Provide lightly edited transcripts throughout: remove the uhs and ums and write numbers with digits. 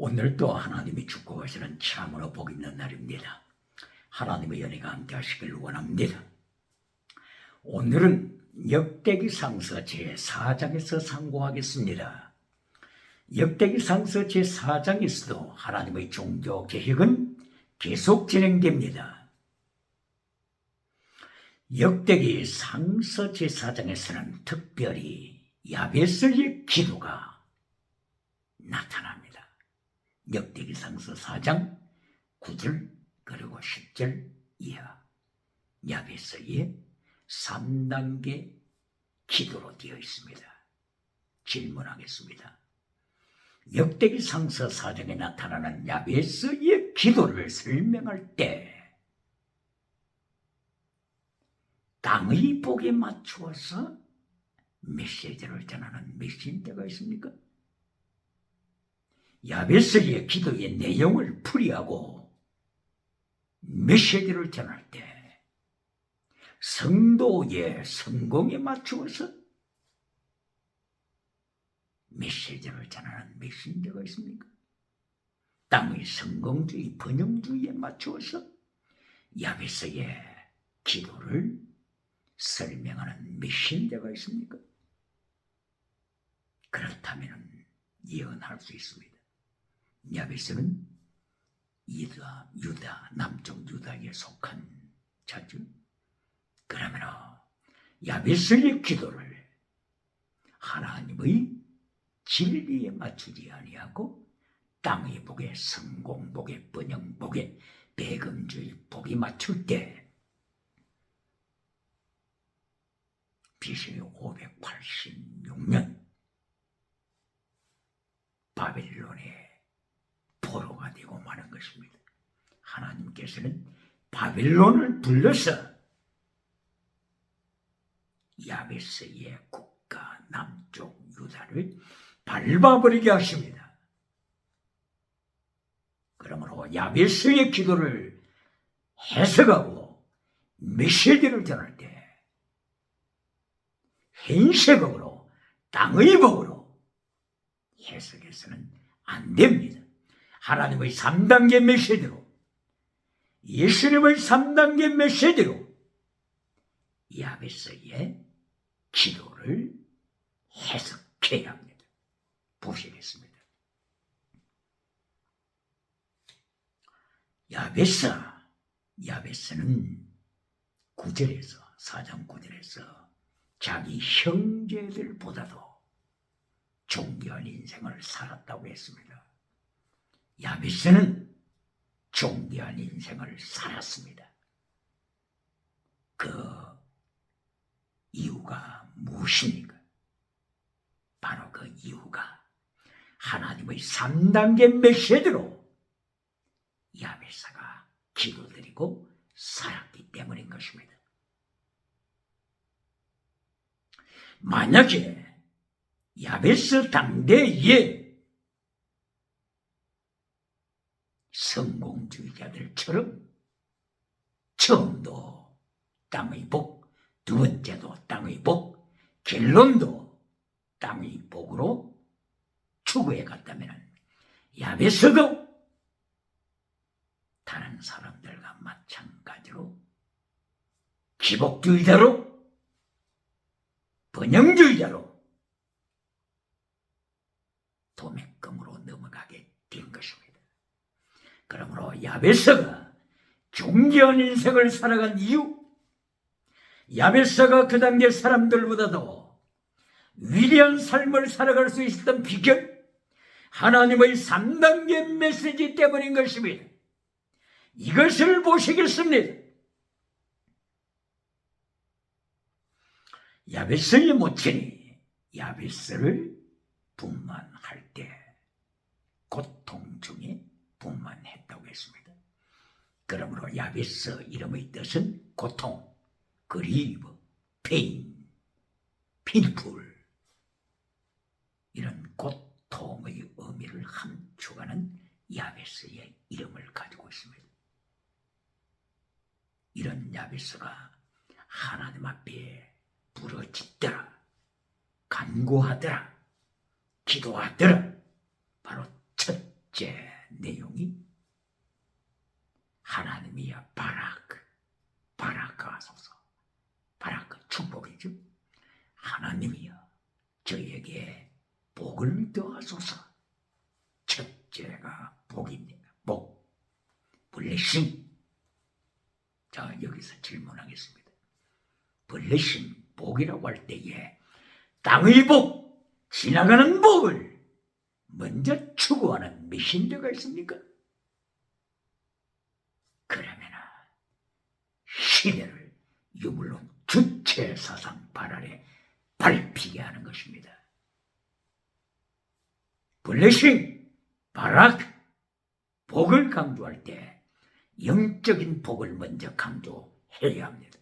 오늘도 하나님이 축복하시는 참으로 복 있는 날입니다. 하나님의 은혜가 함께 하시길 원합니다. 오늘은 역대기상서 제4장에서 상고하겠습니다. 역대기상서 제4장에서도 하나님의 종교 계획은 계속 진행됩니다. 역대기상서 제4장에서는 특별히 야베스의 기도가 나타납니다. 역대기상서 4장 9절 그리고 10절 이하 야베스의 3단계 기도로 되어 있습니다. 질문하겠습니다. 역대기상서 4장에 나타나는 야베스의 기도를 설명할 때 땅의 복에 맞추어서 메시지를 전하는 메신저가 있습니까? 야베스의 기도의 내용을 풀이하고 메시지를 전할 때 성도의 성공에 맞추어서 메시지를 전하는 메신저가 있습니까? 땅의 성공주의, 번영주의에 맞추어서 야베스의 기도를 설명하는 메신저가 있습니까? 그렇다면 예언할 수 있습니다. 야베스는 유다, 남쪽 유다에 속한 자죠. 그러면 야베스의 기도를 하나님의 진리에 맞추지 아니하고 땅의 복에, 성공복에, 번영복에, 배금주의 복에 맞출 때 BC 586년 바벨론의 포로가 되고 마는 것입니다. 하나님께서는 바벨론을 불러서 야베스의 국가 남쪽 유다를 밟아버리게 하십니다. 그러므로 야베스의 기도를 해석하고 메시지를 전할 때 현세복으로 땅의 복으로 해석해서는 안 됩니다. 하나님의 3단계 메시지로, 예수님의 3단계 메시지로 야베스의 기도를 해석해야 합니다. 보시겠습니다. 야베스는 9절에서 4장 9절에서 자기 형제들보다도 존귀한 인생을 살았다고 했습니다. 야베스는 존귀한 인생을 살았습니다. 그 이유가 무엇입니까? 바로 그 이유가 하나님의 3단계 메시지로 야베스가 기도드리고 살았기 때문인 것입니다. 만약에 야베스 당대에 성공주의자들처럼 처음도 땅의 복, 두 번째도 땅의 복, 결론도 땅의 복으로 추구해 갔다면 야베스도 다른 사람들과 마찬가지로 기복주의자로, 번영주의자로 도매금으로 넘어가게 된 것입니다. 그러므로 야베스가 존귀한 인생을 살아간 이유, 야베스가 그 당대 사람들보다도 위대한 삶을 살아갈 수 있었던 비결, 하나님의 3단계 메시지 때문인 것입니다. 이것을 보시겠습니다. 야베스의 모친이 야베스를 분만할 때 고통 중에 분만했다고 했습니다. 그러므로 야베스 이름의 뜻은 고통, 그리브, 페인, 핀풀, 이런 고통의 의미를 함축하는 야베스의 이름을 가지고 있습니다. 이런 야베스가 하나님 앞에 부르짖더라, 간구하더라, 기도하더라. 바로 첫 첫째 내용이 하나님이여 바라크 하소서. 바라크 축복이죠. 하나님이여 저에게 복을 더하소서. 첫째가 복입니다. 복, 블레싱. 자, 여기서 질문하겠습니다. 블레싱, 복이라고 할 때에 땅의 복, 지나가는 복을 먼저 추구하는 메신저가 있습니까? 그러면 시대를 유물로 주체 사상 발 아래 밟히게 하는 것입니다. 블레싱, 바락, 복을 강조할 때 영적인 복을 먼저 강조해야 합니다.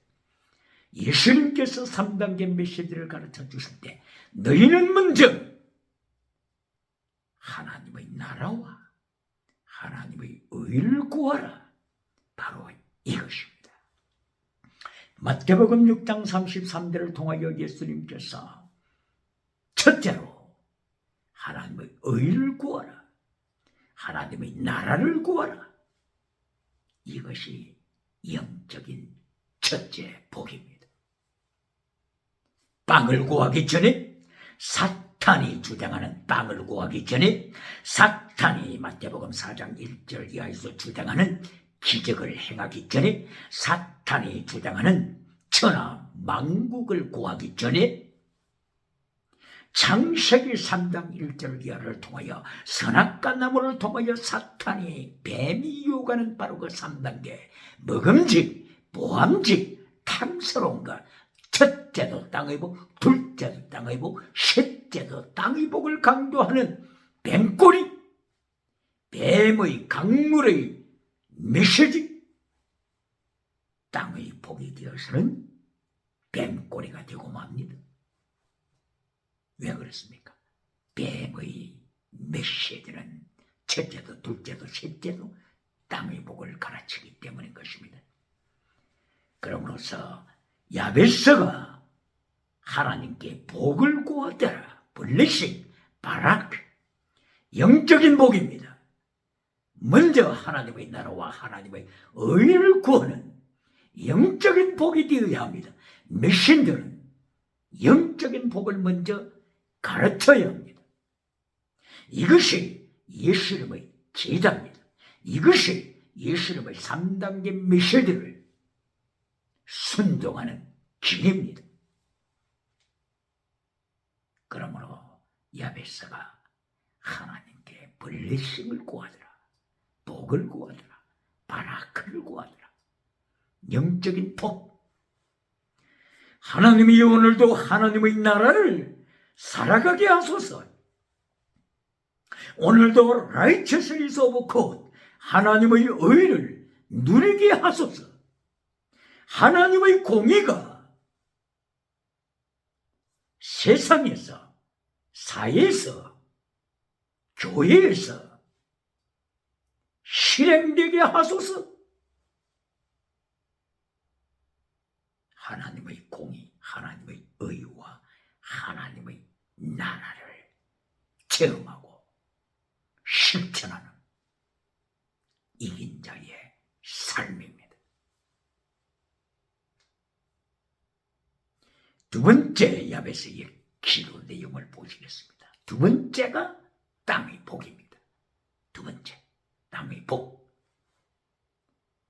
예수님께서 3단계 메시지를 가르쳐 주실 때 너희는 먼저 하나님의 나라와 하나님의 의를 구하라. 바로 이것입니다. 마태복음 6장 33절을 통하여 예수님께서 첫째로 하나님의 의를 구하라. 하나님의 나라를 구하라. 이것이 영적인 첫째 복입니다. 빵을 구하기 전에 사탄이 주장하는 빵을 구하기 전에 사탄이 마태복음 4장 1절 이하에서 주장하는 기적을 행하기 전에 사탄이 주장하는 천하 만국을 구하기 전에 창세기 3장 1절 이하를 통하여 선악과 나무를 통하여 사탄이 뱀이 유혹하는 바로 그 3단계 먹음직, 보암직, 탐스러운 것 첫째도 땅의 복, 둘째도 땅의 복, 셋째도 땅의 복을 강조하는 뱀꼬리, 뱀의 강물의 메시지, 땅의 복이 되어서는 뱀꼬리가 되고 맙니다. 왜 그렇습니까? 뱀의 메시지는 첫째도 둘째도 셋째도 땅의 복을 가르치기 때문인 것입니다. 그러므로서 야베스가 하나님께 복을 구하더라. 블레싱, 바라크, 영적인 복입니다. 먼저 하나님의 나라와 하나님의 의를 구하는 영적인 복이 되어야 합니다. 메신저는 영적인 복을 먼저 가르쳐야 합니다. 이것이 예수님의 제자입니다. 이것이 예수님의 3단계 메시지를 순종하는 길입니다. 그러므로 야베스가 하나님께 블레싱을 구하더라. 복을 구하더라. 바라크를 구하더라. 영적인 복. 하나님이 오늘도 하나님의 나라를 살아가게 하소서. 오늘도 righteousness of God, 하나님의 의를 누리게 하소서. 하나님의 공의가 세상에서, 사회에서, 교회에서 실행되게 하소서. 하나님의 공의, 하나님의 의와 하나님의 나라를 체험하고 실천하는 이긴 자의 삶입니다. 두 번째 야베스의 기도 내용을 보시겠습니다. 두 번째가 땅의 복입니다. 두 번째, 땅의 복.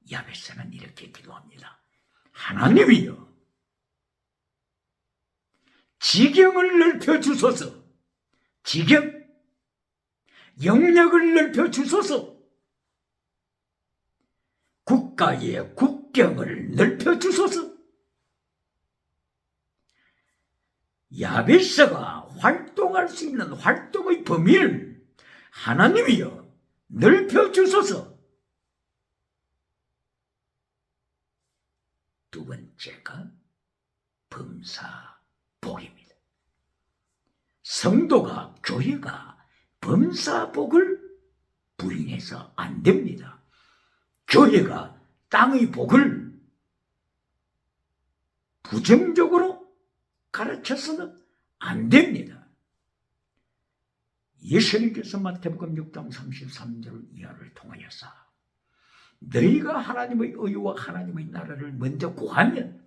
야베스는 이렇게 기도합니다. 하나님이여, 지경을 넓혀주소서. 지경, 영역을 넓혀주소서. 국가의 국경을 넓혀주소서. 야베스가 활동할 수 있는 활동의 범위를 하나님이여 넓혀주소서. 두 번째가 범사복입니다. 성도가, 교회가 범사복을 부인해서 안 됩니다. 교회가 땅의 복을 부정적으로 가르쳐서는 안 됩니다. 예수님께서 마태복음 6장 33절 이하를 통하여서 너희가 하나님의 의와 하나님의 나라를 먼저 구하면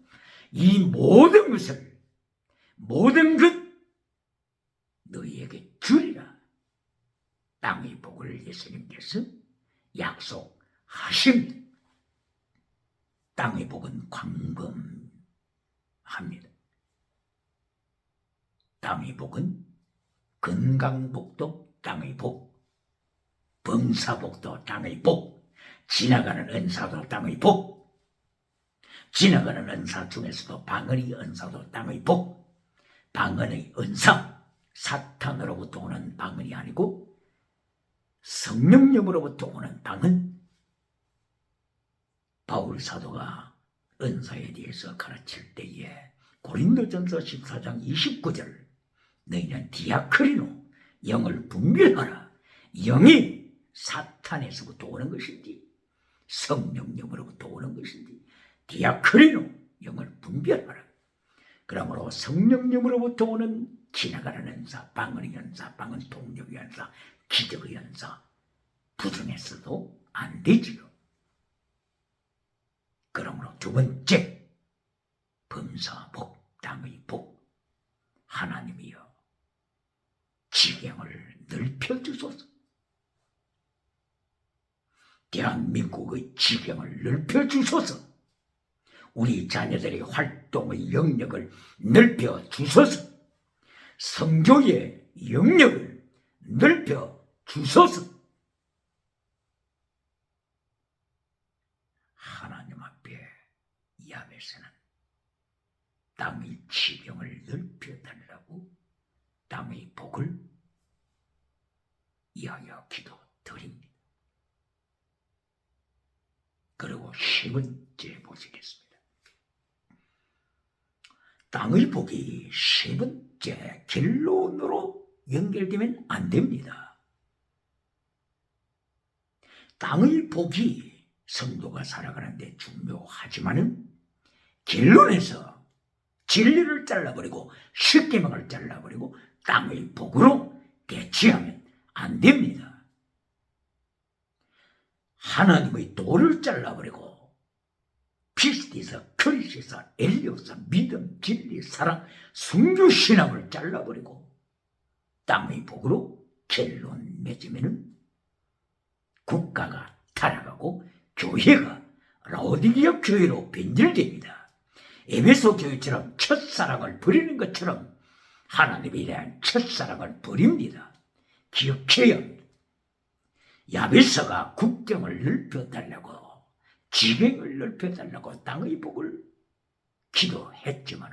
이 모든 것 너희에게 주리라. 땅의 복을 예수님께서 약속하십니다. 땅의 복은 광범합니다. 땅의 복은 건강복도 땅의 복, 범사복도 땅의 복, 지나가는 은사도 땅의 복, 지나가는 은사 중에서도 방언의 은사도 땅의 복, 방언의 은사, 사탄으로부터 오는 방언이 아니고 성령님으로부터 오는 방언. 바울 사도가 은사에 대해서 가르칠 때에 고린도전서 14장 29절 너희는 디아크리노, 영을 분별하라. 영이 사탄에서부터 오는 것인지 성령님으로부터 오는 것인지 디아크리노, 영을 분별하라. 그러므로 성령님으로부터 오는 지나가는 은사, 방언의 은사, 방언 통역의 은사, 기적의 은사 부정해서도 안 되지요. 그러므로 두 번째, 범사복, 땅의 복. 하나님이여 지경을 넓혀주소서. 대한민국의 지경을 넓혀주소서. 우리 자녀들의 활동의 영역을 넓혀주소서. 성교의 영역을 넓혀주소서. 하나님 앞에 야베스는 땅의 지경을 넓혀달라고 땅의 복을 이하여 기도드립니다. 그리고 세 번째 보시겠습니다. 땅의 복이 세 번째 결론으로 연결되면 안 됩니다. 땅의 복이 성도가 살아가는데 중요하지만은 결론에서 진리를 잘라버리고 십계명을 잘라버리고 땅의 복으로 대치하면 안 됩니다. 하나님의 도를 잘라버리고 피스티사, 크리시사, 엘리오사, 믿음, 진리, 사랑, 순교신앙을 잘라버리고 땅의 복으로 결론 맺으면 국가가 타락하고 교회가 라오디게아 교회로 변질됩니다. 에베소 교회처럼 첫사랑을 버리는 것처럼 하나님에 대한 첫사랑을 버립니다. 기억해야 합니다. 야베스가 국경을 넓혀달라고, 지경을 넓혀달라고 땅의 복을 기도했지만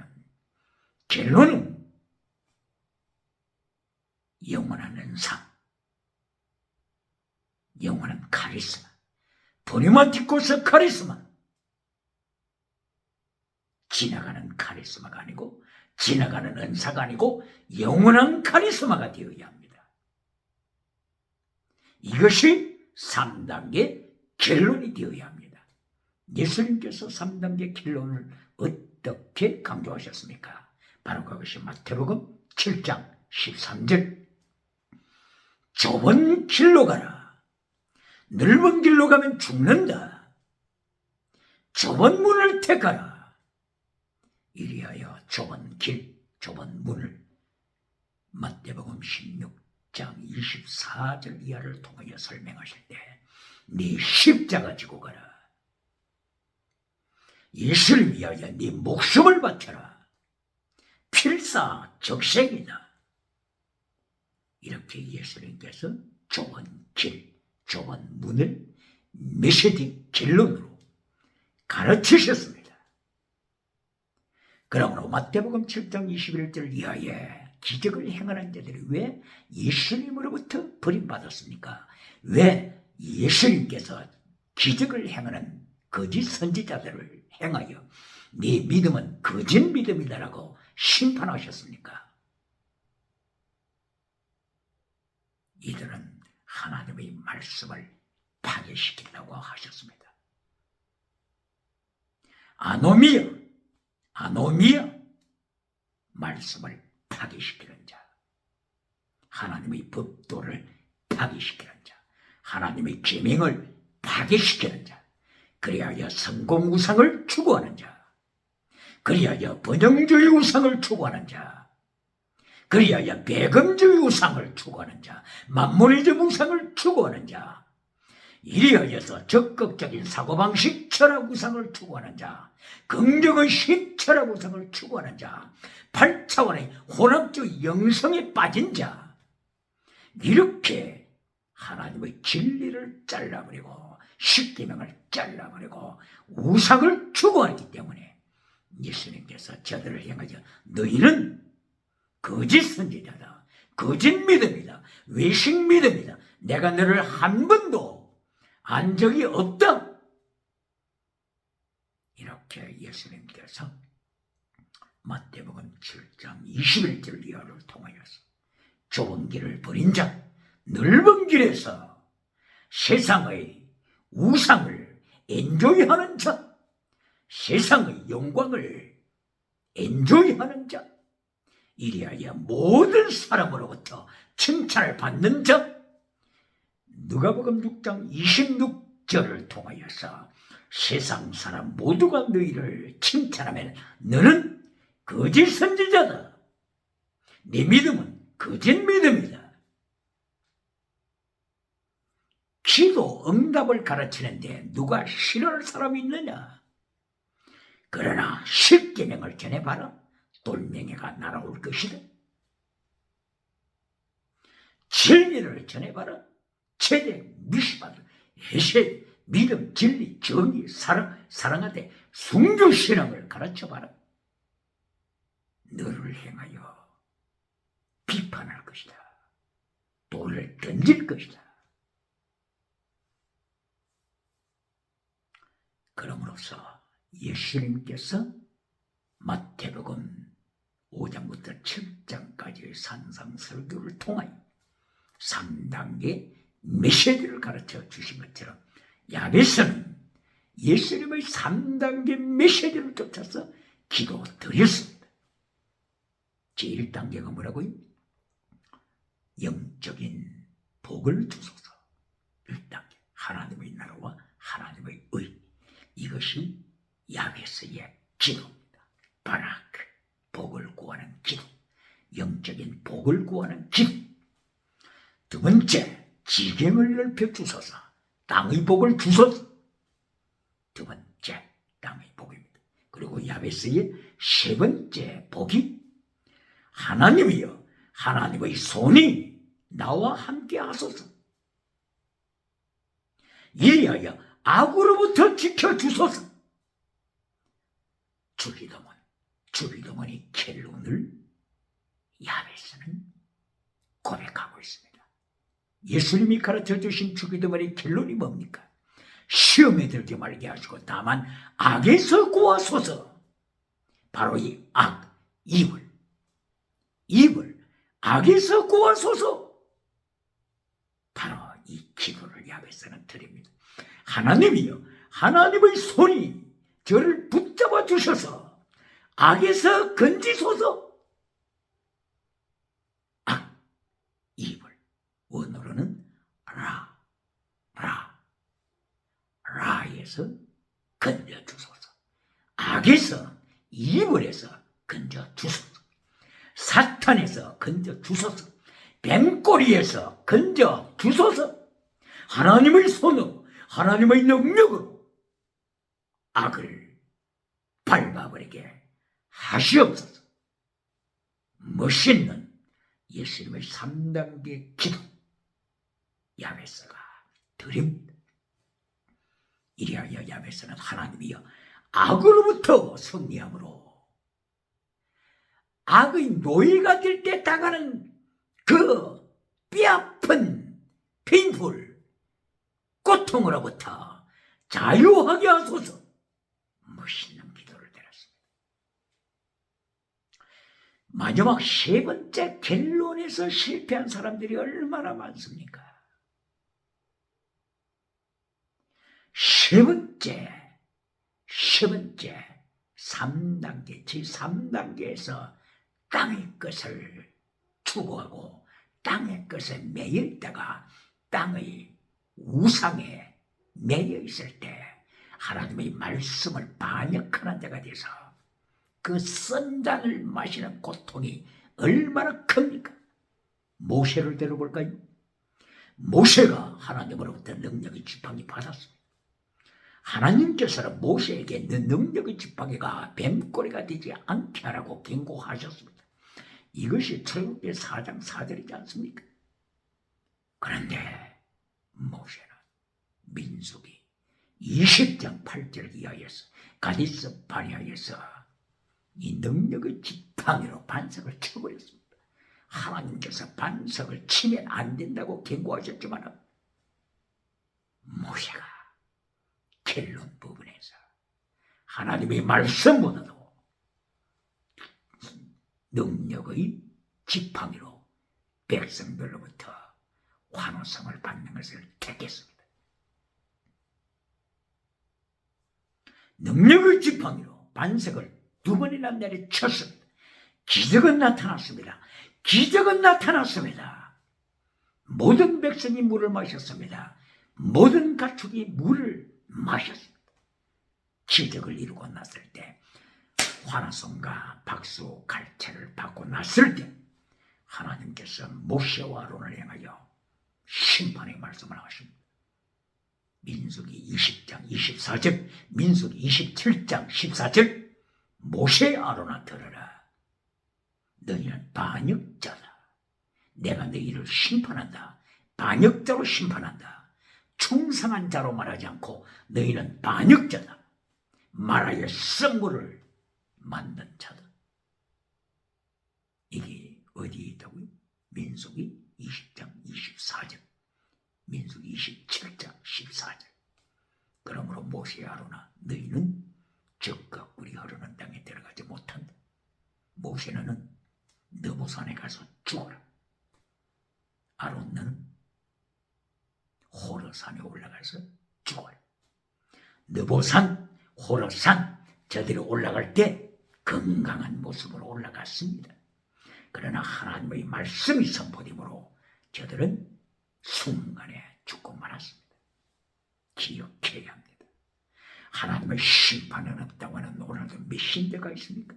결론은 영원한 은사, 영원한 카리스마, 포니마티코스 카리스마, 지나가는 카리스마가 아니고 지나가는 은사가 아니고 영원한 카리스마가 되어야 합니다. 이것이 3단계 결론이 되어야 합니다. 예수님께서 3단계 결론을 어떻게 강조하셨습니까? 바로 그것이 마태복음 7장 13절. 좁은 길로 가라. 넓은 길로 가면 죽는다. 좁은 문을 택하라. 이리하여 좁은 길, 좁은 문을 마태복음 16장 24절 이하를 통하여 설명하실 때 네 십자가 지고 가라. 예수를 위하여 네 목숨을 바쳐라. 필사적생이다. 이렇게 예수님께서 좁은 길, 좁은 문을 메시지 결론으로 가르치셨습니다. 그러므로 마태복음 7장 21절 이하에 기적을 행하는 자들이 왜 예수님으로부터 버림받았습니까? 왜 예수님께서 기적을 행하는 거짓 선지자들을 행하여 네 믿음은 거짓 믿음이다라고 심판하셨습니까? 이들은 하나님의 말씀을 파괴시킨다고 하셨습니다. 아노미아, 말씀을 파괴시키는 자, 하나님의 법도를 파괴시키는 자, 하나님의 계명을 파괴시키는 자, 그리하여 성공 우상을 추구하는 자, 그리하여 번영주의 우상을 추구하는 자, 그리하여 배금주의 우상을 추구하는 자, 만몬의적 우상을 추구하는 자, 이리하여서 적극적인 사고방식 철학 우상을 추구하는 자, 긍정의식 철학 우상을 추구하는 자, 8차원의 혼합주의 영성에 빠진 자, 이렇게 하나님의 진리를 잘라버리고 십계명을 잘라버리고 우상을 추구하기 때문에 예수님께서 저들을 향하여 너희는 거짓 선지자다, 거짓 믿음이다, 외식 믿음이다, 내가 너를 한 번도 안 적이 없다. 이렇게 예수님께서 마태복음 7장 21절 이하를 통하여서 좁은 길을 버린 자, 넓은 길에서 세상의 우상을 엔조이하는 자, 세상의 영광을 엔조이하는 자, 이리하여 모든 사람으로부터 칭찬을 받는 자, 누가복음 6장 26절을 통하여서 세상 사람 모두가 너희를 칭찬하면 너는 거짓 선지자다. 네 믿음은 거짓 믿음이다. 기도 응답을 가르치는데 누가 싫어할 사람이 있느냐? 그러나 십계명을 전해봐라. 돌멩이가 날아올 것이다. 진리를 전해봐라. 체대, 미시바드, 해세, 믿음, 진리, 정의, 사랑하되 순교신앙을 가르쳐봐라. 너를 행하여 비판할 것이다. 돌을 던질 것이다. 그러므로서 예수님께서 마태복음 5장부터 7장까지의 산상설교를 통하여 3단계 메시지를 가르쳐 주신 것처럼 야베스는 예수님의 3단계 메시지를 쫓아서 기도 드렸습니다. 제1단계가 뭐라고요? 영적인 복을 주소서. 1단계 하나님의 나라와 하나님의 의, 이것이 야베스의 기도입니다. 바라크, 복을 구하는 기도, 영적인 복을 구하는 기도. 두 번째, 지경을 넓혀 주소서. 땅의 복을 주소서. 두 번째, 땅의 복입니다. 그리고 야베스의 세 번째 복이 하나님이여, 하나님의 손이 나와 함께 하소서. 이리하여 악으로부터 지켜주소서. 주기도문이 켈론을 야베스는 고백하고 있습니다. 예수님이 가르쳐 주신 주기도문의 결론이 뭡니까? 시험에 들게 말게 하시고 다만 악에서 구하소서. 바로 이 악, 이불, 악에서 구하소서. 바로 이 기도를 야베스는 드립니다. 하나님이여, 하나님의 손이 저를 붙잡아 주셔서 악에서 건지소서. 악, 이불, 원어로는 라에서 건져주소서. 악에서, 이불에서 건져주소서. 사탄에서 건져주소서. 뱀꼬리에서 건져주소서. 하나님의 손으로, 하나님의 능력으로 악을 밟아버리게 하시옵소서. 멋있는 예수님의 3단계 기도 야베스가 드립니다. 이리하여 야베스는 하나님이여, 악으로부터 승리함으로 악의 노예가 될 때 당하는 그 뼈아픈 빈풀 고통으로부터 자유하게 하소서. 멋있는 기도를 드렸습니다. 마지막 세 번째 결론에서 실패한 사람들이 얼마나 많습니까? 세 번째 3단계, 제3단계에서 땅의 것을 추구하고 땅의 것에 매여 있다가 땅의 우상에 매여 있을 때 하나님의 말씀을 반역하는 자가 돼서 그 쓴 잔을 마시는 고통이 얼마나 큽니까? 모세를 들어볼까요? 모세가 하나님으로부터 능력의 지팡이 받았습니다. 하나님께서는 모세에게 능력의 지팡이가 뱀꼬리가 되지 않게 하라고 경고하셨습니다. 이것이 출애굽기 4장 4절이지 않습니까? 그런데 모세는 민수기 20장 8절 이하에서 가데스 바네아에서 이 능력의 지팡이로 반석을 쳐버렸습니다. 하나님께서 반석을 치면 안 된다고 경고하셨지만 모세가 결론 부분에서 하나님의 말씀보다도 능력의 지팡이로 백성들로부터 환호성을 받는 것을 택했습니다. 능력의 지팡이로 반석을 2번이나 내리쳤습니다. 기적은 나타났습니다. 기적은 나타났습니다. 모든 백성이 물을 마셨습니다. 모든 가축이 물을 마셨습니다. 기적을 이루고 났을 때 환호성과 박수 갈채를 받고 났을 때 하나님께서 모세와 아론을 향하여 심판의 말씀을 하십니다. 민수기 20장 24절, 민수기 27장 14절, 모세 아론아 들으라. 너희는 반역자다. 내가 너희를 심판한다. 반역자로 심판한다. 충성한 자로 말하지 않고 너희는 반역자다. 말하여 썩물을 만든 자다. 이게 어디에 있다고요? 민수기 20장 24절, 민수기 27장 14절. 그러므로 모세 아론아 너희는 적과 꿀이 흐르는 땅에 들어가지 못한다. 모세는 느보산에 가서 죽어라. 아론은 호르산에 올라가서 죽어라. 느보산, 호르산 저들이 올라갈 때 건강한 모습으로 올라갔습니다. 그러나 하나님의 말씀이 선포되므로 저들은 순간에 죽고 말았습니다. 기억해야 합니다. 하나님의 심판은 없다고 하는 오늘도 몇 신대가 있습니까?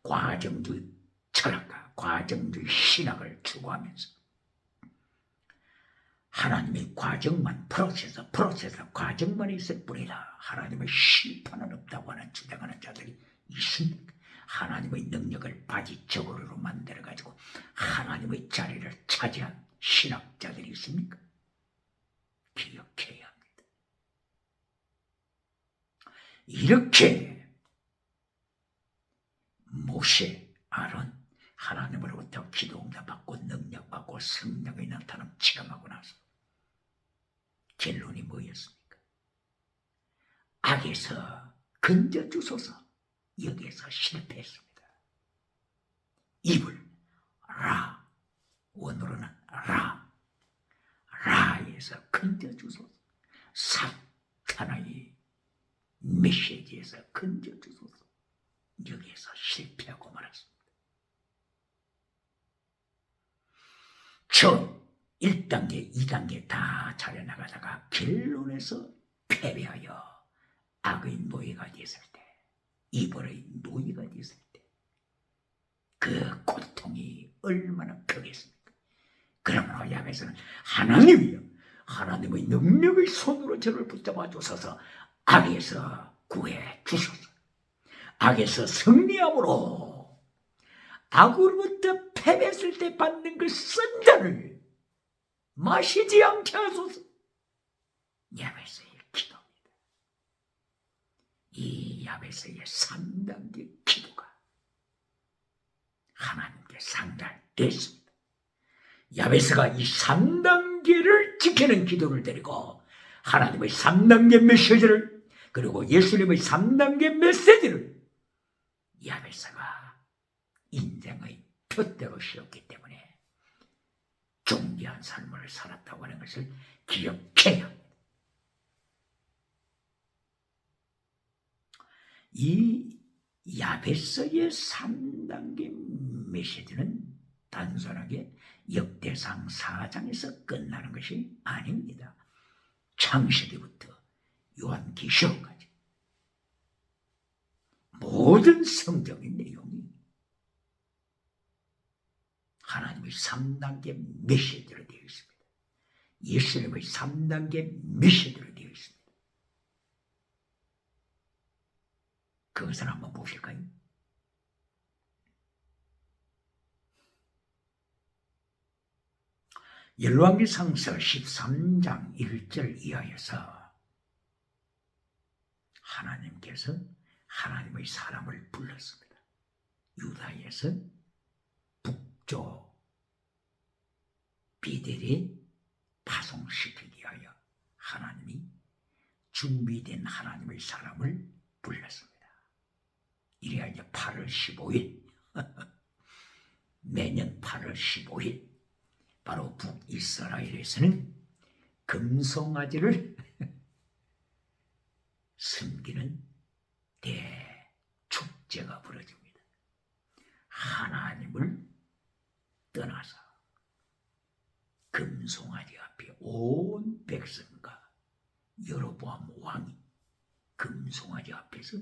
과정주의 철학과 과정주의 신학을 추구하면서 하나님의 과정만 프로세서 과정만 있을 뿐이라 하나님의 심판은 없다고 하는 주장하는 자들이 있습니까? 하나님의 능력을 바지저고리로 만들어가지고 하나님의 자리를 차지한 신학자들이 있습니까? 기억해야 합니다. 이렇게 모세, 아론 하나님으로부터 기도응답 받고 능력 받고 성령의 나타남 체험하고 나서 결론이 뭐였습니까? 악에서 건져주소서. 여기에서 실패했습니다. 입을 라, 원어로는 라에서 건져주소서. 사탄의 메시지에서 건져주소서. 여기에서 실패하고 말았습니다. 처음 1단계, 2단계 다 차려나가다가 결론에서 패배하여 악의 노예가 됐을 때, 이벌의 노예가 됐을 때 그 고통이 얼마나 크겠습니까? 그러므로 야베스는 하나님이여, 하나님의 능력의 손으로 저를 붙잡아 주소서. 악에서 구해 주소서. 악에서 승리함으로 악으로부터 패배했을 때 받는 그 쓴 잔을 마시지 않게 하소서. 야베스의 기도입니다. 이 야베스의 3단계 기도가 하나님께 상달됐습니다. 야베스가 이 3단계를 지키는 기도를 드리고 하나님의 3단계 메시지를, 그리고 예수님의 3단계 메시지를 야베스가 인생의 표대로 씌웠기 때문에 존귀한 삶을 살았다고 하는 것을 기억해야 합니다. 이 야베스의 3단계 메시지는 단순하게 역대상 4장에서 끝나는 것이 아닙니다. 창세기부터 요한계시록까지 모든 성경의 내용이 하나님의 3단계 메시지로 되어 있습니다. 예수님의 3단계 메시지로 되어 있습니다. 그것을 한번 보실까요? 열왕기상서 13장 1절 이하에서 하나님께서 하나님의 사람을 불렀습니다. 유다에서 북쪽 베델에 파송시키기 위하여 하나님이 준비된 하나님의 사람을 불렀습니다. 이래야 이제 8월 15일 매년 8월 15일 바로 북이스라엘에서는 금송아지를 섬기는 대축제가 벌어집니다. 하나님을 떠나서 금송아지 앞에 온 백성과 여로보암 왕이 금송아지 앞에서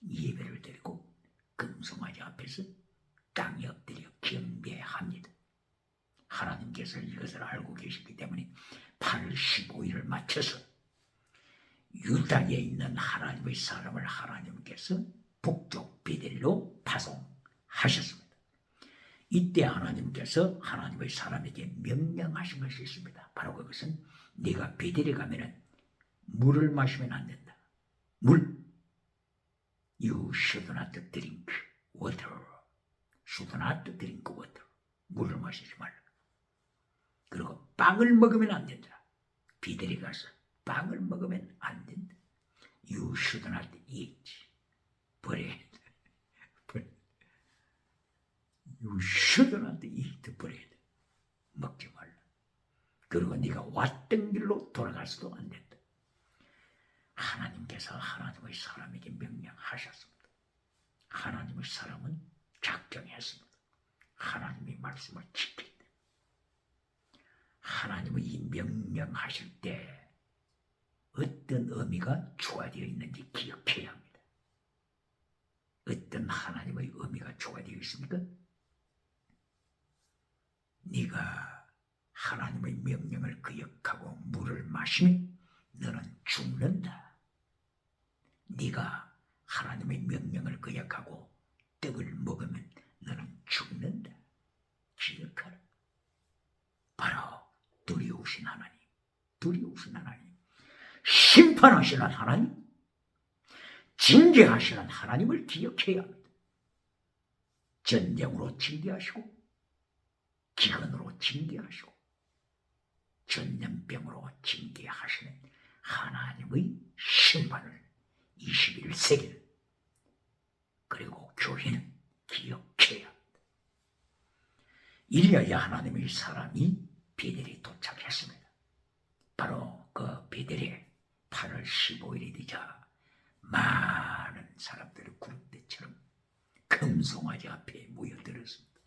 예배를 드리고 금송아지 앞에서 땅에 엎드려 경배합니다. 하나님께서 이것을 알고 계시기 때문에 8월 15일을 맞춰서 유다에 있는 하나님의 사람을 하나님께서 북쪽 베델로 파송하셨습니다. 이때 하나님께서 하나님의 사람에게 명령하신 것이 있습니다. 바로 그것은 네가 베델에 가면은 물을 마시면 안 된다. 물. You should not drink water. Should not drink water. 물을 마시지 말라. 그리고 빵을 먹으면 안 된다. 베델에 가서 빵을 먹으면 안 된다. You should not eat bread. You should not eat bread. 먹지 말라. 그리고 네가 왔던 길로 돌아갈 수도 안 된다. 하나님께서 하나님의 사람에게 명령하셨습니다. 하나님의 사람은 작정했습니다. 하나님의 말씀을 지킬 때 하나님의 이 명령하실 때 어떤 의미가 추가되어 있는지 기억해야 합니다. 어떤 하나님의 의미가 추가되어 있습니까? 네가 하나님의 명령을 기억하고 물을 마시면 너는 죽는다. 네가 하나님의 명령을 기억하고 떡을 먹으면 너는 죽는다. 기억하라. 바로 두려우신 하나님, 두려우신 하나님, 심판하시는 하나님, 징계하시는 하나님을 기억해야 합니다. 전쟁으로 징계하시고 기근으로 징계하시고 전염병으로 징계하시는 하나님의 심판을 21세기는 그리고 교회는 기억해야 합니다. 이리하여 하나님의 사람이 베델에 도착했습니다. 바로 그 베델에 8월 15일이 되자 많은 사람들이 구름대처럼 금송아지 앞에 모여들었습니다.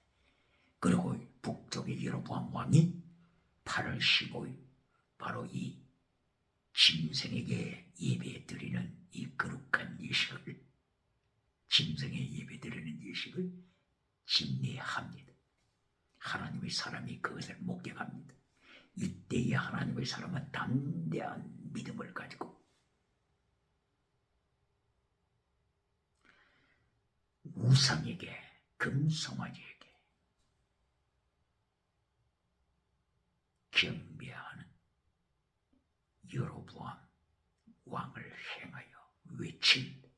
그리고 북쪽의 여로보암 왕이 8월 15일 바로 이 짐승에게 예배드리는 이 거룩한 예식을 짐승에 예배드리는 예식을 진리합니다. 하나님의 사람이 그것을 목격합니다. 이때의 하나님의 사람은 담대한 믿음을 가지고 우상에게 금송아지에게 경배하는 여로보암 왕을 행하여 외칩니다.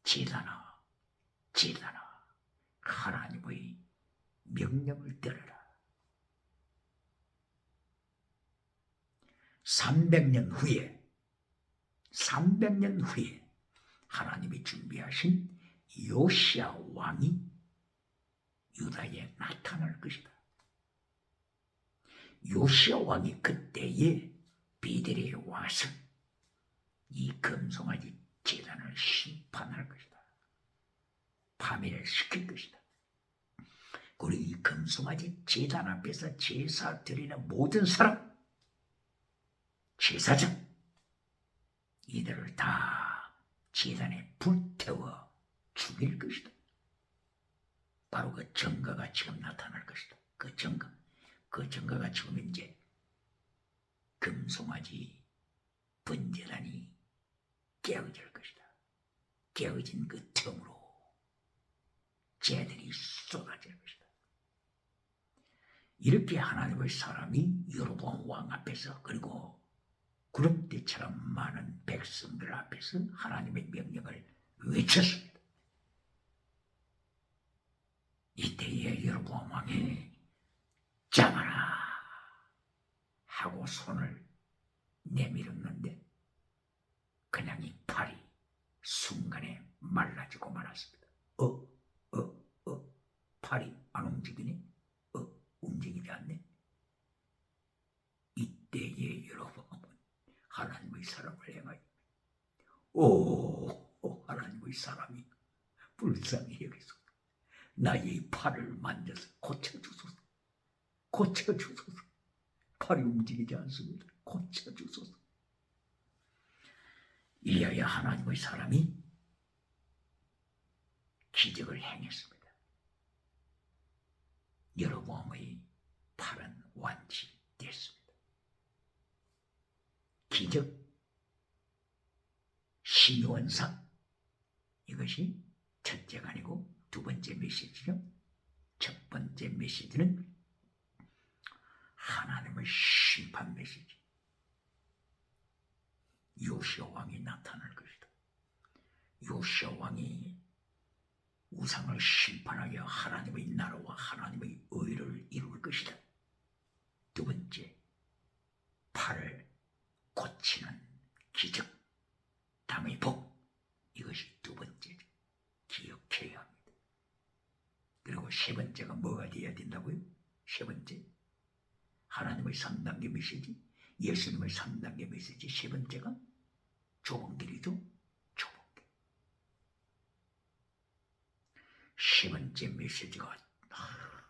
제단아, 제단아, 하나님의 명령을 들으라. 300년 후에 하나님이 준비하신 요시야 왕이 유다에 나타날 것이다. 요시야 왕이 그때에 베델에 와서 이 금송아지 제단을 심판할 것이다. 파멸시킬 것이다. 그리고 이 금송아지 제단 앞에서 제사 드리는 모든 사람, 제사장, 이들을 다 제단에 불태워 죽일 것이다. 바로 그 증거가 지금 나타날 것이다. 그 증거가 지금 이제 금송아지 번제단이 깨어질 것이다. 깨어진 그 틈으로 재들이 쏟아질 것이다. 이렇게 하나님의 사람이 여로보암 왕 앞에서, 그리고 구름대처럼 많은 백성들 앞에서 하나님의 명령을 외쳤습니다. 이때에 여로보암 왕이 잡아라 하고 손을 내밀었는데 그냥 이 팔이 순간에 말라지고 말았습니다. 팔이 안 움직이네? 움직이지 않네? 이때에 여로보암은 하나님의 사람을 행하여 하나님의 사람이 불쌍히 여기소 나의 팔을 만져서 고쳐주소서. 팔이 움직이지 않습니다. 고쳐주소서. 이하여 하나님의 사람이 기적을 행했습니다. 여로보암의 팔은 완치됐습니다. 기적, 시원상, 이것이 첫째가 아니고 두 번째 메시지죠. 첫 번째 메시지는 하나님의 심판 메시지. 요시야 왕이 나타날 것이다. 요시야 왕이 우상을 심판하여 하나님의 나라와 하나님의 의를 이룰 것이다. 두 번째, 팔을 고치는 기적, 담의 복, 이것이 두 번째죠. 기억해야 합니다. 그리고 세 번째가 뭐가 되어야 된다고요? 세 번째, 하나님의 3단계 메시지, 예수님의 3단계 메시지. 세 번째가 좁은 길이죠. 좁은 길. 세 번째 메시지가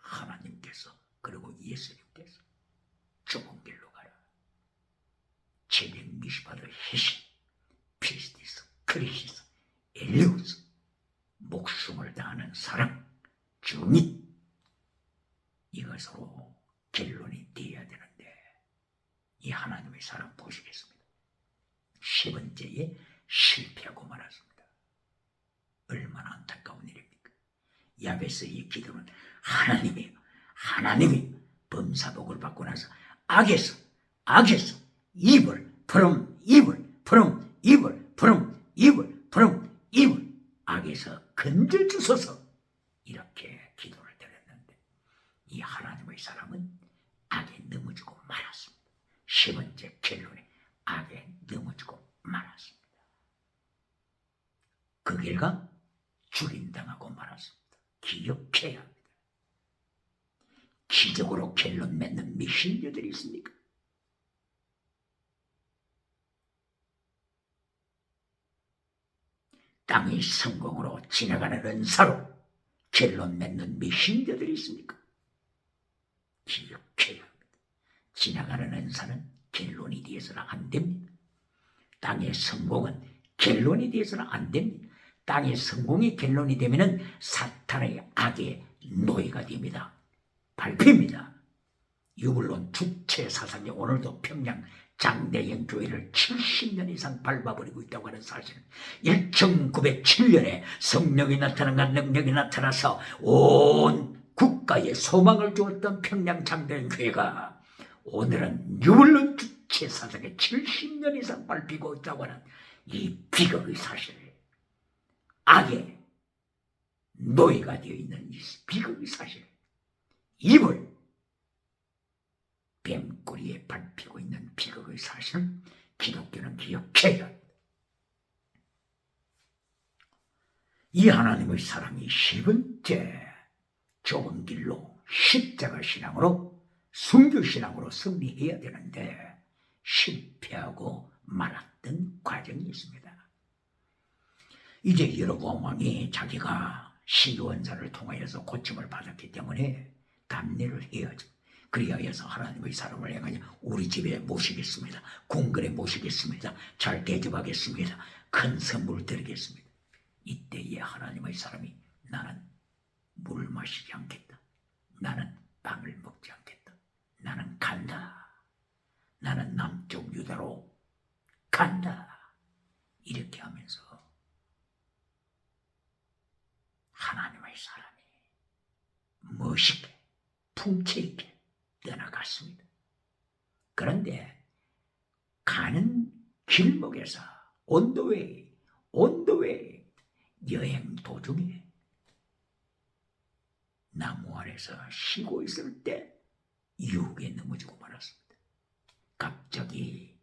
하나님께서, 그리고 예수님께서 좁은 길로 가라. 제백 미시바들 해신 피스티스, 크리시스, 엘리우스, 목숨을 다하는 사랑, 정의, 이것으로 결론이 되어야 되는데 이 하나님의 사람 보시겠습니다. 세 번째에 실패하고 말았습니다. 얼마나 안타까운 일입니까? 야베스의 기도는 하나님이 범사복을 받고 나서 악에서 evil from evil 악에서 건져주소서, 이렇게 기도를 드렸는데 이 하나님의 사람은 악에 넘어지고 말았습니다. 세 번째 결론에 악에 넘어지고 말았습니다. 그 결과 죽임당하고 말았습니다. 기억해야 합니다. 기적으로 결론 맺는 미신녀들이 있습니까? 땅의 성공으로 지나가는 은사로 결론 맺는 미신녀들이 있습니까? 기억해야 합니다. 지나가는 은사는 결론이 되어서는 안 됩니다. 땅의 성공은 결론이 되어서는 안 됩니다. 땅의 성공이 결론이 되면 사탄의 악의 노예가 됩니다. 발표입니다. 유불론 주체 사상이 오늘도 평양 장대영 교회를 70년 이상 밟아버리고 있다고 하는 사실은 1907년에 성령이 나타난가 능력이 나타나서 온 국가에 소망을 주었던 평양 장대영 교회가 오늘은 유불론 주체 사상에 70년 이상 밟히고 있다고 하는 이 비극의 사실, 악의 노예가 되어 있는 이 비극의 사실, 입을 뱀꼬리에 밟히고 있는 비극의 사실을 기독교는 기억해야 합니다. 이 하나님의 사랑이 세 번째 좁은 길로 십자가 신앙으로, 순교 신앙으로 승리해야 되는데 실패하고 말았던 과정이 있습니다. 이제 여로보암 왕이 자기가 시원사를 통하여서 고침을 받았기 때문에 담례를 해야죠. 그리하여서 하나님의 사람을 향하여 우리 집에 모시겠습니다. 궁궐에 모시겠습니다. 잘 대접하겠습니다. 큰 선물 드리겠습니다. 이때에 하나님의 사람이 나는 물을 마시지 않겠다. 나는 빵을 먹지 않겠다. 나는 간다. 나는 남쪽 유다로 간다. 이렇게 하면서 하나님의 사람이 멋있게 풍채 있게 떠나갔습니다. 그런데 가는 길목에서 온도웨이 여행 도중에 나무 아래서 쉬고 있을 때 유혹에 넘어지고 말았습니다. 갑자기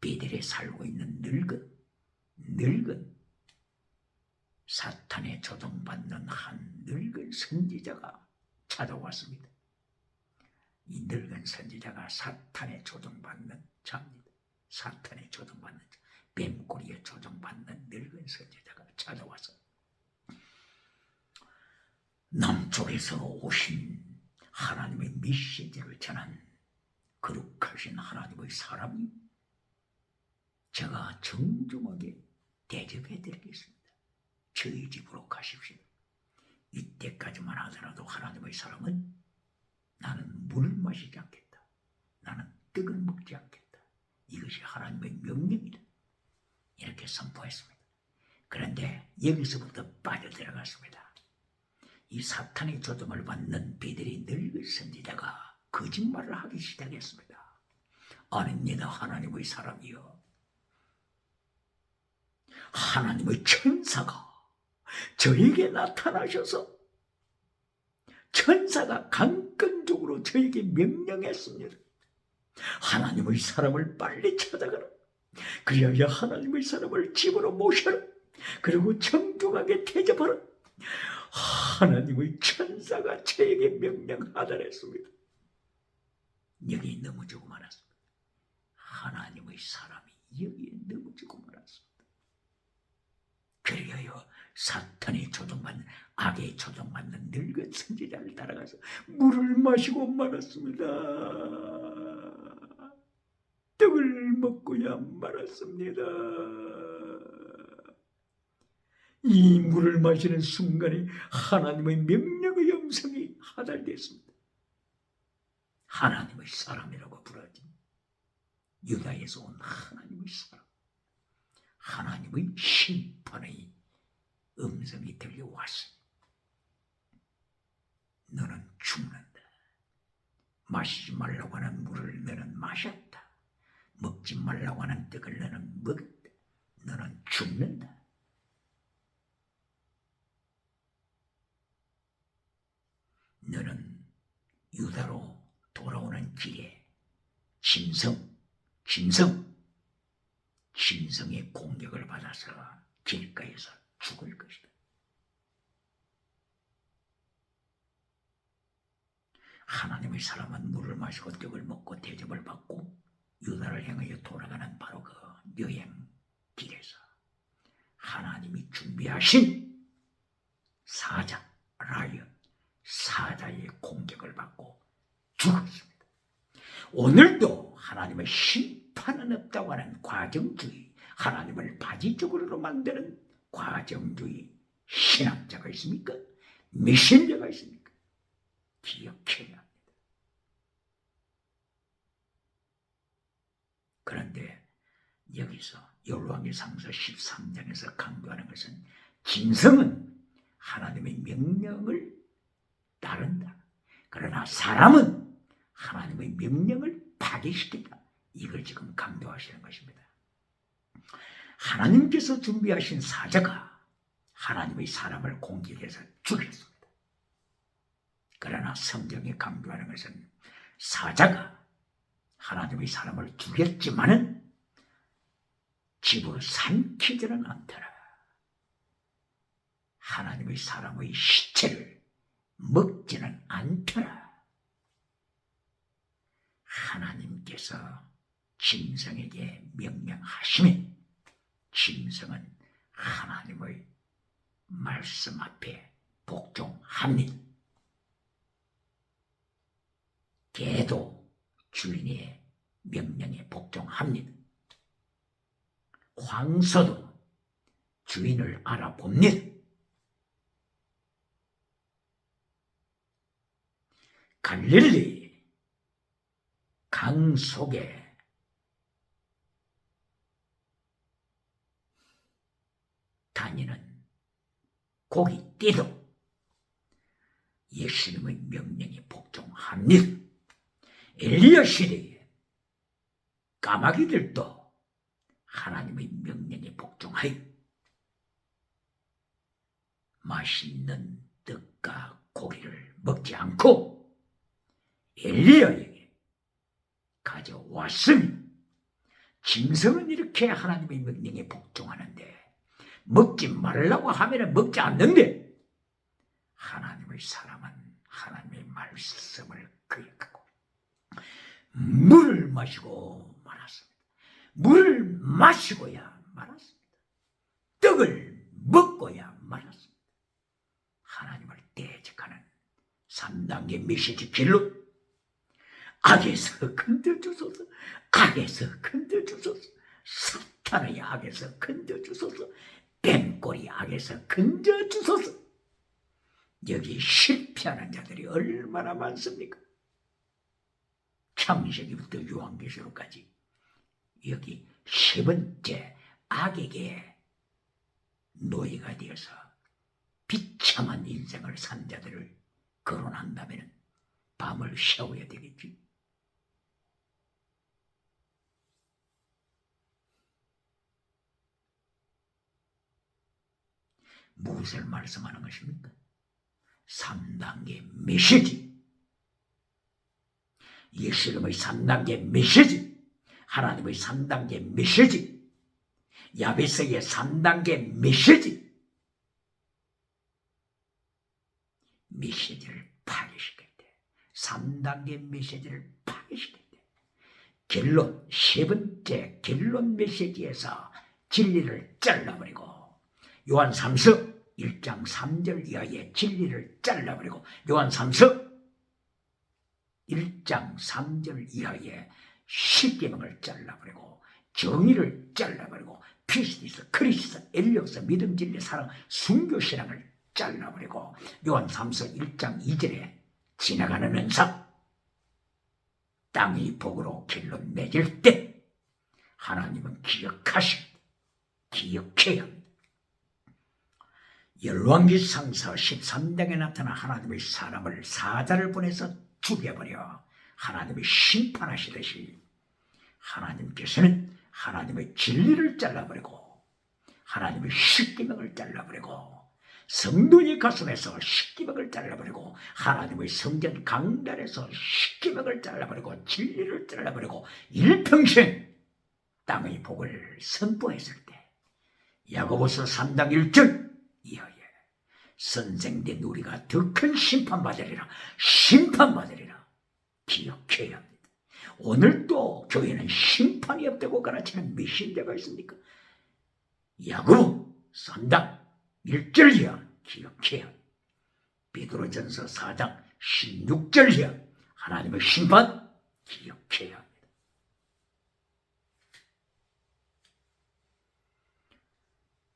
베델에 살고 있는 늙은 사탄에 조종받는 한 늙은 선지자가 찾아왔습니다. 이 늙은 선지자가 사탄에 조종받는 자입니다. 사탄에 조종받는 자, 뱀꼬리에 조종받는 늙은 선지자가 찾아와서 남쪽에서 오신 하나님의 메시지를 전한 거룩하신 하나님의 사람이 제가 정중하게 대접해 드리겠습니다. 저희 집으로 가십시오. 이때까지만 하더라도 하나님의 사람은 나는 물을 마시지 않겠다. 나는 떡을 먹지 않겠다. 이것이 하나님의 명령이다. 이렇게 선포했습니다. 그런데 여기서부터 빠져들어갔습니다. 이 사탄의 조종을 받는 베델의 늙은 선지자가 거짓말을 하기 시작했습니다. 아닙니다. 하나님의 사람이여. 하나님의 천사가 저에게 나타나셔서 천사가 강권적으로 저에게 명령했습니다. 하나님의 사람을 빨리 찾아가라. 그리하여 하나님의 사람을 집으로 모셔라. 그리고 정중하게 대접하라. 하나님의 천사가 저에게 명령하더랬습니다. 여기에 넘어지고 말았습니다. 하나님의 사람이 여기에 넘어지고 말았습니다. 그리하여 사탄의 조종받는 악의 조종받는 늙은 선지자를 따라가서 물을 마시고 말았습니다. 떡을 먹고야 말았습니다. 이 물을 마시는 순간에 하나님의 명령의 음성이 하달됐습니다. 하나님의 사람이라고 부르지. 유다에서 온 하나님의 사람. 하나님의 심판의 음성이 들려왔습니다. 너는 죽는다. 마시지 말라고 하는 물을 너는 마셨다. 먹지 말라고 하는 떡을 너는 먹었다. 너는 죽는다. 너는 유다로 돌아오는 길에 짐승의 공격을 받아서 길가에서 죽을 것이다. 하나님의 사람은 물을 마시고 떡을 먹고 대접을 받고 유다를 향하여 돌아가는 바로 그 여행 길에서 하나님이 준비하신 사자, 라이언, 사자의 공격을 받고 죽었습니다. 오늘도 하나님의 심판은 없다고 하는 과정주의, 하나님을 바지쪽으로 만드는 과정주의 신학자가 있습니까? 메신저가 있습니까? 기억해야 합니다. 그런데 여기서 열왕기상서 13장에서 강조하는 것은 짐승은 하나님의 명령을 따른다. 그러나 사람은 하나님의 명령을 파괴시킨다. 이걸 지금 강조하시는 것입니다. 하나님께서 준비하신 사자가 하나님의 사람을 공격해서 죽였습니다. 그러나 성경이 강조하는 것은 사자가 하나님의 사람을 죽였지만은 집으로 삼키지는 않더라. 하나님의 사람의 시체를 먹지는 않더라. 하나님께서 짐승에게 명령하시면 짐승은 하나님의 말씀 앞에 복종합니다. 개도 주인의 명령에 복종합니다. 황소도 주인을 알아봅니다. 갈릴리 강 속에 다니는 고기띠도 예수님의 명령에 복종합니다. 엘리야 시대에 까마귀들도 하나님의 명령에 복종하여 맛있는 떡과 고기를 먹지 않고 엘리야에게 가져왔으니 짐승은 이렇게 하나님의 명령에 복종하는데 먹지 말라고 하면 먹지 않는데 하나님의 사람은 하나님의 말씀을 거역하고 물을 마시고 말았습니다. 물을 마시고야 말았습니다. 떡을 먹고야 말았습니다. 하나님을 대적하는 3단계 메시지 길로 악에서 건져주소서, 악에서 건져주소서, 사탄의 악에서 건져주소서, 뱀꼬리 악에서 건져주소서. 여기 실패하는 자들이 얼마나 많습니까? 창세기부터 요한계시록까지 여기 세 번째 악에게 노예가 되어서 비참한 인생을 산 자들을 거론한다면 밤을 새워야 되겠지. 무엇을 말씀하는 것입니까? 3단계 메시지, 예수님의 3단계 메시지, 하나님의 3단계 메시지, 야베스의 3단계 메시지, 메시지를 파괴시킬 때, 3단계 메시지를 파괴시킬 때, 결론, 세 번째 결론 메시지에서 진리를 잘라버리고, 요한 3서 1장 3절 이하의 진리를 잘라버리고, 요한 3서 1장 3절 이하의 십계명을 잘라버리고, 정의를 잘라버리고, 피스티스, 크리스트, 엘리오스, 믿음, 진리, 사랑, 순교신앙을 잘라버리고, 요한 3서 1장 2절에 지나가는 은사, 땅의 복으로 결론 맺을 때 하나님은 기억해야 합니다. 열왕기상서 13장에 나타난 하나님의 사람을 사자를 보내서 죽여버려 하나님이 심판하시듯이 하나님께서는 하나님의 진리를 잘라버리고 하나님의 십계명을 잘라버리고 성도의 가슴에서 십계명을 잘라버리고 하나님의 성전 강단에서 십계명을 잘라버리고 진리를 잘라버리고 일평생 땅의 복을 선포했을 때 야고보서 3장 1절 이하에 선생된 우리가 더 큰 심판받으리라. 기억해야 합니다. 오늘도 교회는 심판이 없다고 가르치는 몇 신자가 있습니까? 야고보 3장 1절 이하 기억해야 합니다. 베드로전서 4장 16절 이하 하나님의 심판 기억해야 합니다.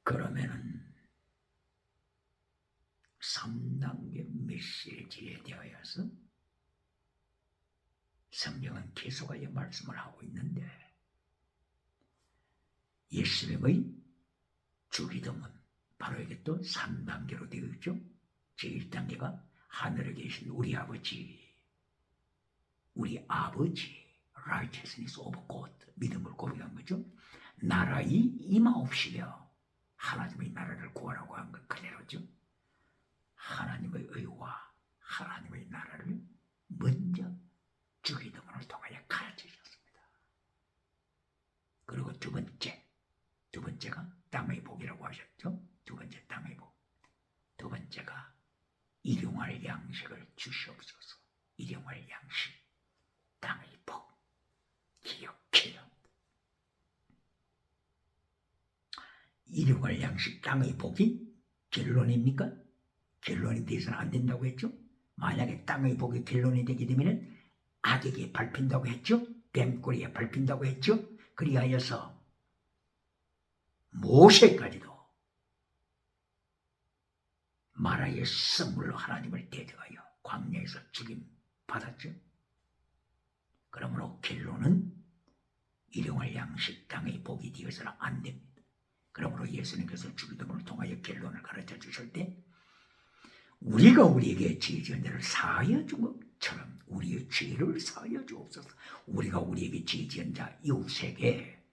그러면은 3단계 메시지에 대하여서 성경은 계속하여 말씀을 하고 있는데 예수님의 주기도문 바로 이게 또 3단계로 되어 있죠. 제1단계가 하늘에 계신 우리 아버지 righteousness of God 믿음을 고백한 거죠. 나라의 임하옵시며 하나님의 나라를 구하라고 한 것 그대로죠. 하나님의 의와 하나님의 나라를 먼저 주기도문을 통하여 가르치셨습니다. 그리고 두 번째가 땅의 복이라고 하셨죠. 두 번째 땅의 복. 두 번째가 일용할 양식을 주시옵소서. 일용할 양식, 땅의 복 기억해요. 일용할 양식, 땅의 복이 결론입니까? 결론이 돼서는 안 된다고 했죠. 만약에 땅의 복이 결론이 되게 되면 악에게 밟힌다고 했죠. 뱀꼬리에 밟힌다고 했죠. 그리하여서 모세까지도 마라의 선물로 하나님을 대적하여 광야에서 죽임 받았죠. 그러므로 결론은 일용할 양식 땅의 복이 되어서는 안 됩니다. 그러므로 예수님께서 주기도문을 통하여 결론을 가르쳐 주실 때 우리가 우리에게 죄 지은 자를 사하여 준 것처럼 우리의 죄를 사하여 주옵소서. 우리가 우리에게 죄 지은 자 이웃에게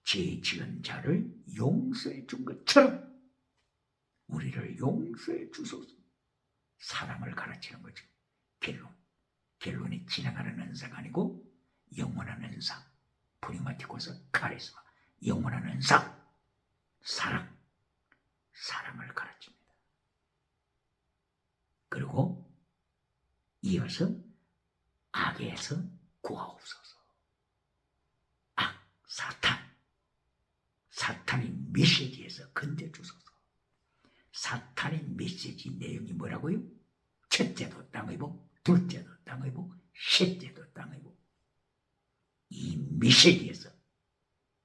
죄 지은 자를 용서해 준 것처럼 우리를 용서해 주소서. 사랑을 가르치는 거죠. 결론이 지나가는 은사가 아니고 영원한 은사. 프리마티코스 카리스마. 영원한 은사. 사랑을 가르칩니다. 그리고 이어서 악에서 구하옵소서. 악, 사탄의 메시지에서 건져주소서. 사탄의 메시지 내용이 뭐라고요? 첫째도 땅의 복, 둘째도 땅의 복, 셋째도 땅의 복. 이 메시지에서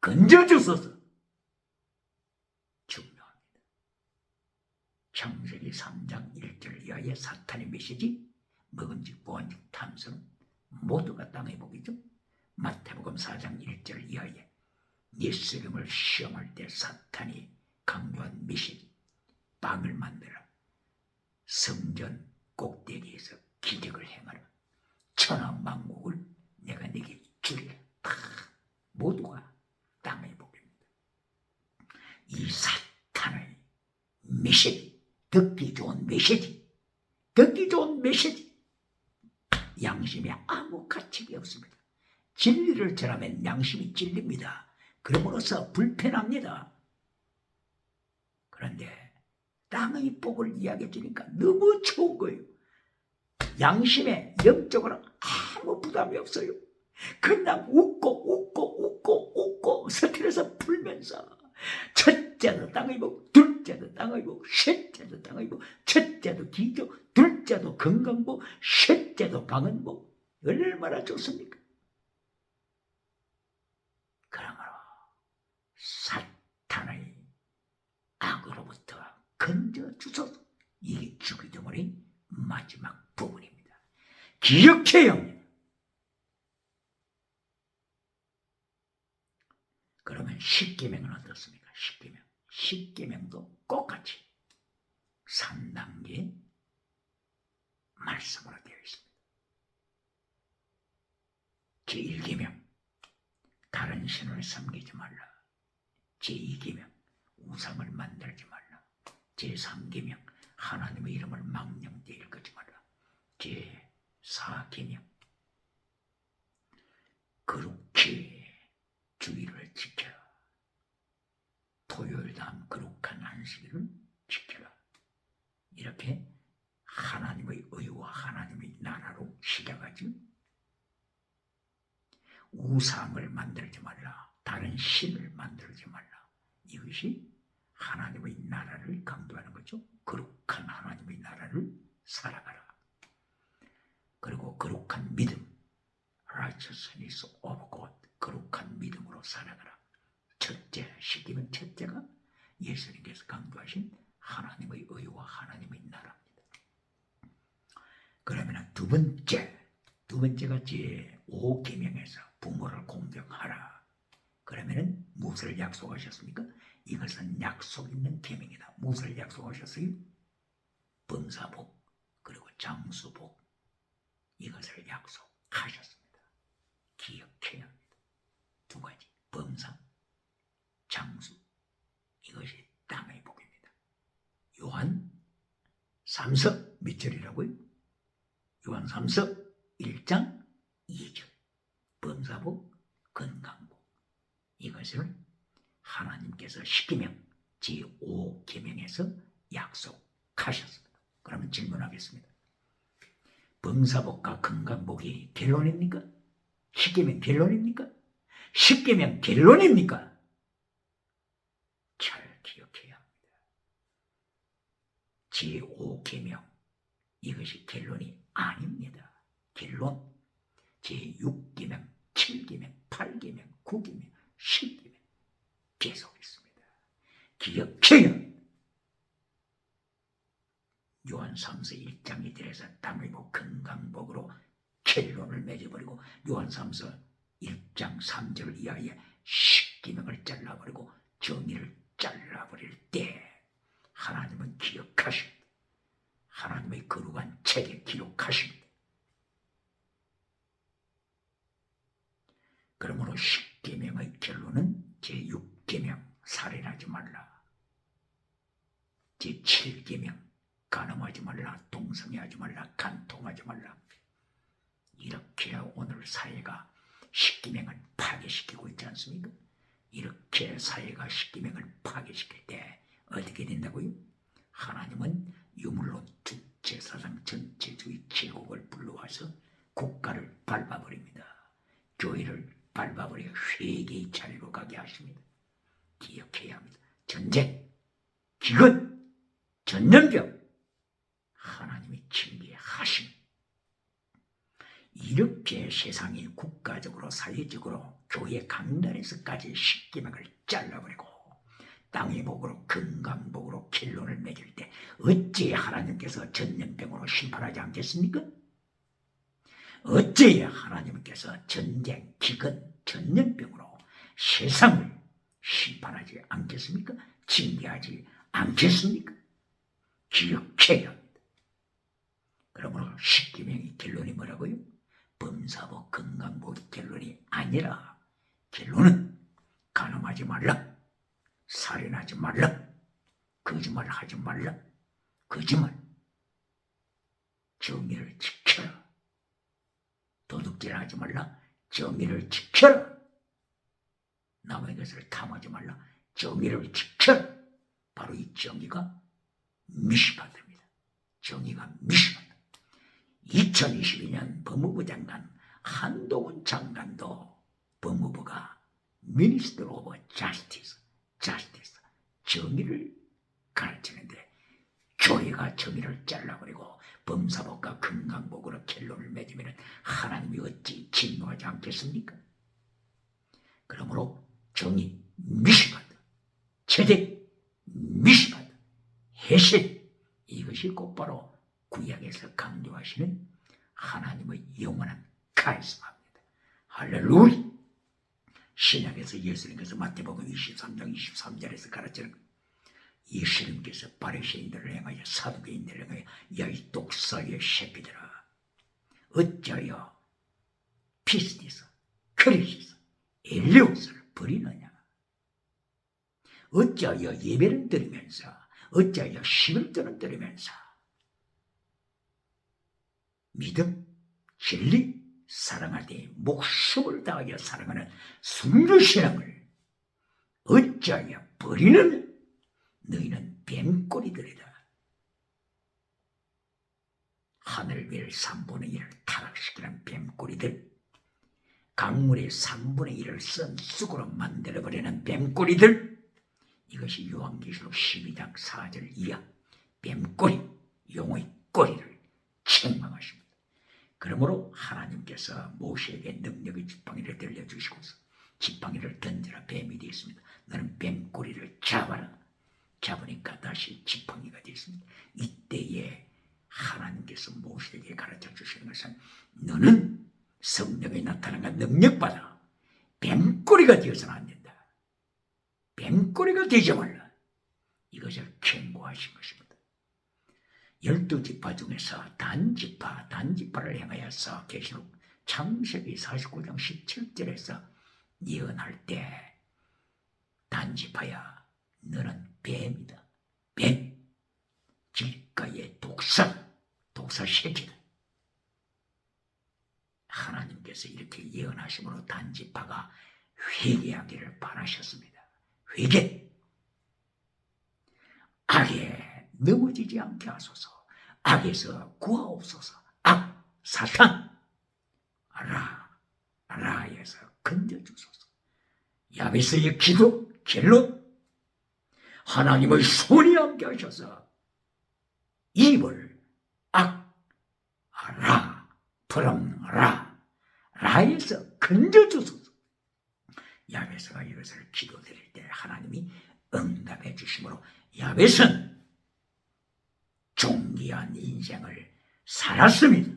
건져주소서. 중요합니다. 창세기 3장 1절 이하의 사탄의 메시지, 먹은즉 보은즉 탐스는 모두가 땅의 복이죠. 마태복음 4장 1절 이하의 예수님을 시험할 때 사탄이 강조한 메시지, 빵을 만들어 성전 꼭대기에서 기적을 행하라. 천하 만국을 내가 네게 주리라. 다 모두가 땅의 복입니다. 이 사탄의 메시지, 듣기 좋은 메시지, 양심에 아무 가치가 없습니다. 진리를 전하면 양심이 찔립니다. 그러므로서 불편합니다. 그런데 땅의 복을 이야기해 주니까 너무 좋은 거예요. 양심에 영적으로 아무 부담이 없어요. 그냥 웃고 스트레스 풀면서 첫째도 땅의 복, 둘째도 땅의 복, 셋째도 땅의 복, 첫째도 기적, 둘째도 건강복, 셋째도 방언복. 얼마나 좋습니까? 그러므로 사탄의 악으로부터 건져주소서. 이게 주기도문의 마지막 부분입니다. 기억해요. 그러면 십계명은 어떻습니까? 십계명도 똑같이 3단계 말씀으로 되어 있습니다. 제1계명 다른 신을 섬기지 말라. 제2계명 우상을 만들지 말라. 제3계명 하나님의 이름을 망령되이 읽지 말라. 제4계명 그렇게 주의를 지켜라. 토요일 다음 거룩한 안식일을 지켜라. 이렇게 하나님의 의와 하나님의 나라로 시작하죠. 우상을 만들지 말라. 다른 신을 만들지 말라. 이것이 하나님의 나라를 강조하는 거죠. 거룩한 하나님의 나라를 살아가라. 그리고 거룩한 믿음, righteousness of God, 거룩한 믿음으로 살아가라. 첫째, 십계명 첫째가 예수님께서 강조하신 하나님의 의와 하나님의 나라입니다. 그러면 두 번째가 제5계명에서 부모를 공경하라. 그러면 무엇을 약속하셨습니까? 이것은 약속 있는 계명이다. 무엇을 약속하셨어요? 범사복 그리고 장수복, 이것을 약속하셨습니다. 기억해야 합니다. 두 가지, 범사, 장수, 이것이 땅의 복입니다. 요한 3서 몇 절이라고요? 요한 3서 1장 2절. 범사복, 건강복, 이것을 하나님께서 십계명 제5계명에서 약속하셨습니다. 그러면 질문하겠습니다. 범사복과 건강복이 결론입니까? 십계명 결론입니까? 십계명 결론입니까? 잘 기억해야 합니다. 제5계명 이것이 결론이 아닙니다. 결론 제6계명, 7계명, 8계명, 9계명, 10계명 계속 있습니다. 기억해요. 요한삼서 1장이 들어서 땅을 보고 건강복으로 결론을 맺어버리고 요한삼서 1장 3절 이하에 10계명을 잘라버리고 정의를 잘라버릴 때 하나님은 기억하십니다. 하나님의 거룩한 책에 기록하십니다. 그러므로 10계명의 결론은 제6계명 살인하지 말라, 제7계명 간음하지 말라, 동성애하지 말라, 간통하지 말라. 이렇게 오늘 사회가 10계명을 파괴시키고 있지 않습니까? 이렇게 사회가 10계명을 파괴시킬 때 어떻게 된다고요? 하나님은 유물로 두체사상 전체주의 제국을 불러와서 국가를 밟아버립니다. 교회를 밟아버려 회개의 자리로 가게 하십니다. 기억해야 합니다. 전쟁, 기근, 전염병 하나님이 징계하십니다. 이렇게 세상이 국가적으로 사회적으로 교회 강단에서까지 10계명을 잘라버리고 땅의 복으로 건강복으로 결론을 맺을 때 어찌 하나님께서 전염병으로 심판하지 않겠습니까? 어찌 하나님께서 전쟁, 기근, 전염병으로 세상을 심판하지 않겠습니까? 징계하지 않겠습니까? 기억해야 합니다. 그러므로 10계명의 결론이 뭐라고요? 범사복 건강복의 결론이 아니라 결론은 간음하지 말라, 살인하지 말라, 거짓말하지 말라, 거짓말, 정의를 지켜라, 도둑질하지 말라, 정의를 지켜라, 남의 것을 탐하지 말라, 정의를 지켜라. 바로 이 정의가 미시받습니다. 정의가 미시받다. 2022년 법무부 장관 한동훈 장관도 법무부가 Minister of Justice, 정의를 가르치는데 교회가 정의를 잘라버리고 범사복과 건강복으로 결론을 맺으면 하나님이 어찌 진노하지 않겠습니까? 그러므로 정의 미시받다, 채택 미시받다, 해실 이것이 곧바로 구약에서 강조하시는 하나님의 영원한 카리스마입니다. 할렐루야! 신약에서 예수님께서 마태복음 23장 23절에서 가르치는 예수님께서 바리새인들을 향하여 사두개인들을 향하여 야이 독사의 새끼들아 어찌하여 피스티스, 크리시스, 엘리오스를 버리느냐? 어찌하여 예배를 드리면서 어찌하여 십일조를 드리면서 믿음, 진리, 사랑할 때 목숨을 다하여 사랑하는 순교신앙을 어찌하여 버리는 너희는 뱀꼬리들이다. 하늘 위를 3분의 1을 타락시키는 뱀꼬리들, 강물의 3분의 1을 쓴 쑥으로 만들어버리는 뱀꼬리들, 이것이 요한계시록 12장 4절 이하 뱀꼬리, 용의 꼬리를 책망하십니다. 그러므로 하나님께서 모세에게 능력의 지팡이를 들려주시고서 지팡이를 던져라 뱀이 되었습니다. 너는 뱀꼬리를 잡아라. 잡으니까 다시 지팡이가 되었습니다. 이때에 하나님께서 모세에게 가르쳐 주시는 것은 너는 성령이 나타난 능력받아 뱀꼬리가 되어서는 안 된다. 뱀꼬리가 되지 말라. 이것을 경고하신 것입니다. 12지파 중에서 단지파를 향하여서 계시록 창세기 49장 17절에서 예언할 때 단지파야 너는 뱀이다. 뱀, 길가의 독사 새끼다. 하나님께서 이렇게 예언하심으로 단지파가 회개하기를 바라셨습니다. 회개. 악에 넘어지지 않게 하소서. 악에서 구하옵소서. 악, 사탄, 라에서 건져주소서. 야베스의 기도, 결론. 하나님의 손이 함께 하셔서 입을 라, 프롬라, 라에서 건져주소서. 야베스가 이것을 기도드릴 때 하나님이 응답해 주심으로 야베스는 존귀한 인생을 살았습니다.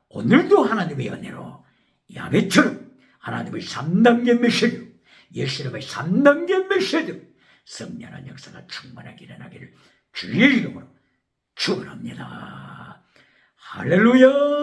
오늘도 하나님의 은혜로 야베처럼 하나님의 3단계 메시지, 예수님의 3단계 메시지, 성령의 역사가 충만하게 일어나기를 주의 이름으로 축원합니다. 할렐루야.